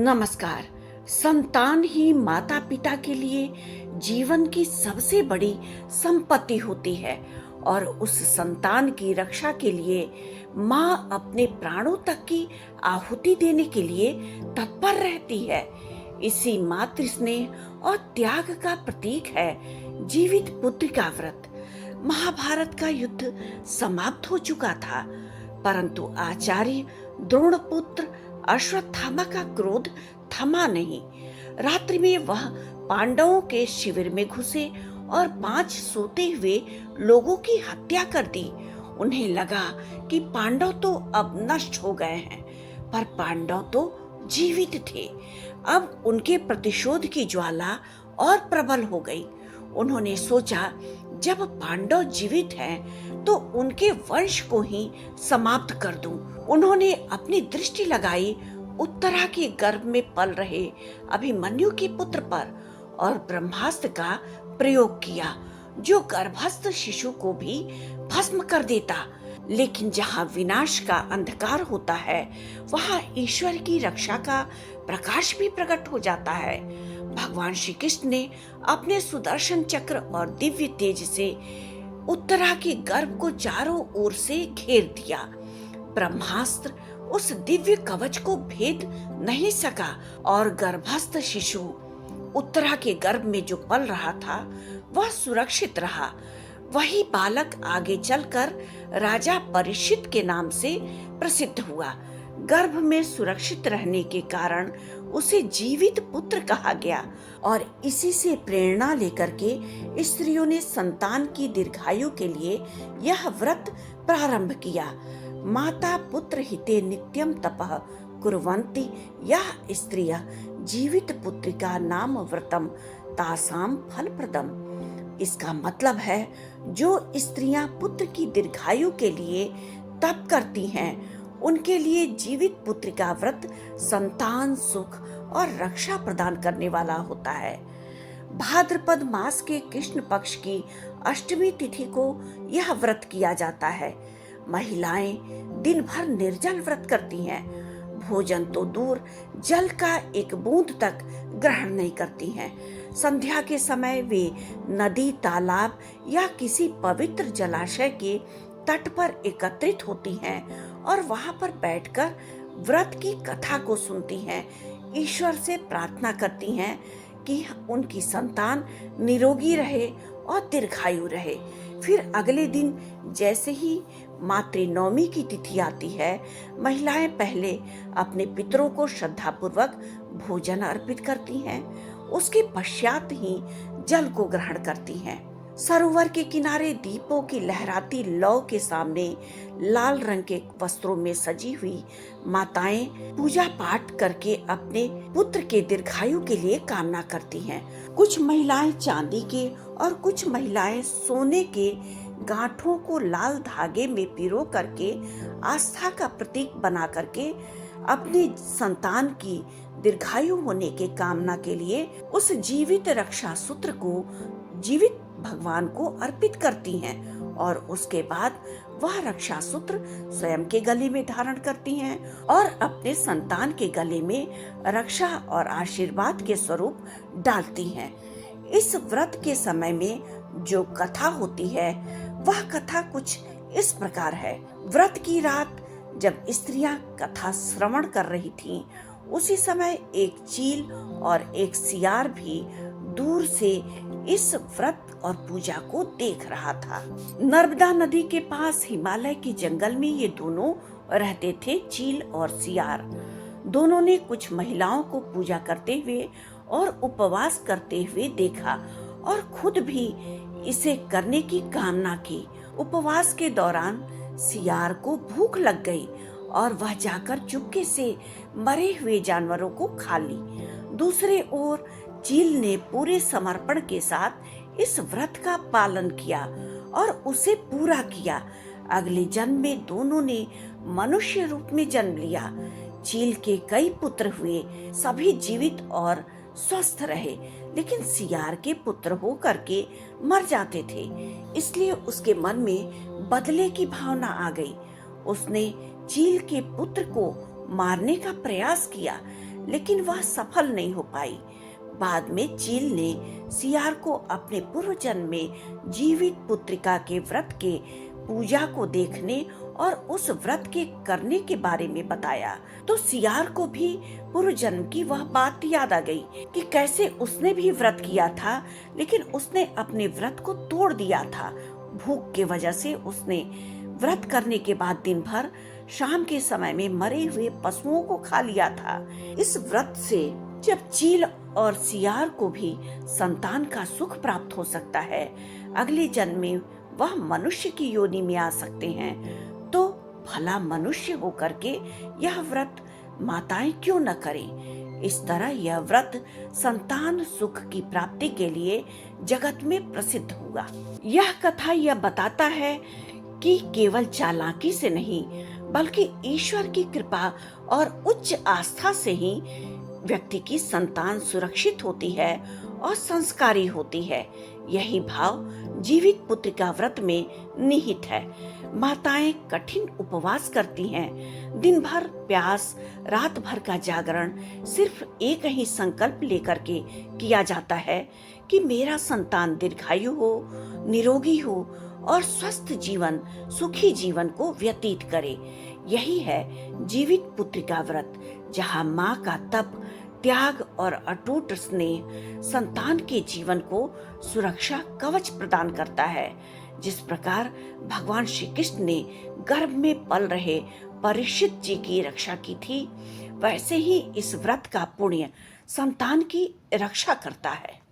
नमस्कार। संतान ही माता पिता के लिए जीवन की सबसे बड़ी संपत्ति होती है और उस संतान की रक्षा के लिए माँ अपने प्राणों तक की आहुति देने के लिए तत्पर रहती है। इसी मातृ स्नेह और त्याग का प्रतीक है जीवित पुत्र का व्रत। महाभारत का युद्ध समाप्त हो चुका था, परंतु आचार्य द्रोणपुत्र अश्वत्थामा का क्रोध थमा नहीं। रात्रि में वह पांडवों के शिविर में घुसे और 5 सोते हुए लोगों की हत्या कर दी। उन्हें लगा कि पांडव तो अब नष्ट हो गए हैं, पर पांडव तो जीवित थे। अब उनके प्रतिशोध की ज्वाला और प्रबल हो गई। उन्होंने सोचा, जब पांडव जीवित हैं, तो उनके वंश को ही समाप्त कर दूं। उन्होंने अपनी दृष्टि लगाई उत्तरा के गर्भ में पल रहे अभिमन्यु के पुत्र पर और ब्रह्मास्त्र का प्रयोग किया, जो गर्भस्थ शिशु को भी भस्म कर देता। लेकिन जहाँ विनाश का अंधकार होता है, वहाँ ईश्वर की रक्षा का प्रकाश भी प्रकट हो जाता है। भगवान श्री कृष्ण ने अपने सुदर्शन चक्र और दिव्य तेज से उत्तरा के गर्भ को चारों ओर से घेर दिया। ब्रह्मास्त्र उस दिव्य कवच को भेद नहीं सका और गर्भस्थ शिशु उत्तरा के गर्भ में जो पल रहा था, वह सुरक्षित रहा। वही बालक आगे चलकर राजा परीक्षित के नाम से प्रसिद्ध हुआ। गर्भ में सुरक्षित रहने के कारण उसे जीवित पुत्र कहा गया और इसी से प्रेरणा लेकर के स्त्रियों ने संतान की दीर्घायु के लिए यह व्रत प्रारंभ किया। माता पुत्र हिते नित्यम तपः कुर्वन्ति यः स्त्रियः जीवित पुत्रिका नाम व्रतम तासाम फलप्रदम। इसका मतलब है, जो स्त्रियां पुत्र की दीर्घायु के लिए तप करती हैं, उनके लिए जीवित पुत्र का व्रत संतान सुख और रक्षा प्रदान करने वाला होता है। भाद्रपद मास के कृष्ण पक्ष की अष्टमी तिथि को यह व्रत किया जाता है। महिलाएं दिन भर निर्जल व्रत करती हैं। भोजन तो दूर, जल का एक बूंद तक ग्रहण नहीं करती हैं। संध्या के समय वे नदी, तालाब या किसी पवित्र जलाशय के तट पर एकत्रित होती हैं और वहां पर बैठकर व्रत की कथा को सुनती हैं। ईश्वर से प्रार्थना करती हैं कि उनकी संतान निरोगी रहे और दीर्घायु रहे। फिर अगले दिन जैसे ही मातृनवमी की तिथि आती है, महिलाएं पहले अपने पितरों को श्रद्धापूर्वक भोजन अर्पित करती हैं, उसके पश्चात ही जल को ग्रहण करती हैं। सरोवर के किनारे दीपों की लहराती लौ के सामने लाल रंग के वस्त्रों में सजी हुई माताएं पूजा पाठ करके अपने पुत्र के दीर्घायु के लिए कामना करती हैं। कुछ महिलाएं चांदी के और कुछ महिलाएं सोने के गांठों को लाल धागे में पिरो करके आस्था का प्रतीक बना करके अपनी संतान की दीर्घायु होने के कामना के लिए उस जीवित रक्षा सूत्र को जीवित भगवान को अर्पित करती हैं और उसके बाद वह रक्षा सूत्र स्वयं के गले में धारण करती हैं और अपने संतान के गले में रक्षा और आशीर्वाद के स्वरूप डालती हैं। इस व्रत के समय में जो कथा होती है, वह कथा कुछ इस प्रकार है। व्रत की रात जब स्त्रियां कथा श्रवण कर रही थीं, उसी समय एक चील और एक सियार भी दूर से इस व्रत और पूजा को देख रहा था। नर्मदा नदी के पास हिमालय के जंगल में ये दोनों रहते थे, चील और सियार। दोनों ने कुछ महिलाओं को पूजा करते हुए और उपवास करते हुए देखा और खुद भी इसे करने की कामना की। उपवास के दौरान सियार को भूख लग गई और वह जाकर चुपके से मरे हुए जानवरों को खा ली। दूसरे ओर चील ने पूरे समर्पण के साथ इस व्रत का पालन किया और उसे पूरा किया। अगले जन्म में दोनों ने मनुष्य रूप में जन्म लिया। चील के कई पुत्र हुए, सभी जीवित और स्वस्थ रहे, लेकिन सियार के पुत्र हो करके मर जाते थे। इसलिए उसके मन में बदले की भावना आ गई। उसने चील के पुत्र को मारने का प्रयास किया, लेकिन वह सफल नहीं हो पाई। बाद में चील ने सियार को अपने पूर्व जन्म में जीवित पुत्रिका के व्रत के पूजा को देखने और उस व्रत के करने के बारे में बताया। तो सियार को भी पूर्व जन्म की वह बात याद आ गई कि कैसे उसने भी व्रत किया था, लेकिन उसने अपने व्रत को तोड़ दिया था। भूख के वजह से उसने व्रत करने के बाद दिन भर शाम के समय में मरे हुए पशुओं को खा लिया था। इस व्रत से जब चील और सियार को भी संतान का सुख प्राप्त हो सकता है, अगले जन्म में वह मनुष्य की योनि में आ सकते हैं, तो भला मनुष्य होकर के यह व्रत माताएं क्यों न करें। इस तरह यह व्रत संतान सुख की प्राप्ति के लिए जगत में प्रसिद्ध हुआ। यह कथा यह बताता है कि केवल चालाकी से नहीं, बल्कि ईश्वर की कृपा और उच्च आस्था से ही व्यक्ति की संतान सुरक्षित होती है और संस्कारी होती है। यही भाव जीवित पुत्रिका व्रत में निहित है। माताएं कठिन उपवास करती हैं, दिन भर प्यास, रात भर का जागरण, सिर्फ एक ही संकल्प लेकर के किया जाता है कि मेरा संतान दीर्घायु हो, निरोगी हो और स्वस्थ जीवन, सुखी जीवन को व्यतीत करे। यही है जीवित पुत्रिका व्रत, जहाँ माँ का तप, त्याग और अटूट स्नेह संतान के जीवन को सुरक्षा कवच प्रदान करता है। जिस प्रकार भगवान श्री कृष्ण ने गर्भ में पल रहे परीक्षित जी की रक्षा की थी, वैसे ही इस व्रत का पुण्य संतान की रक्षा करता है।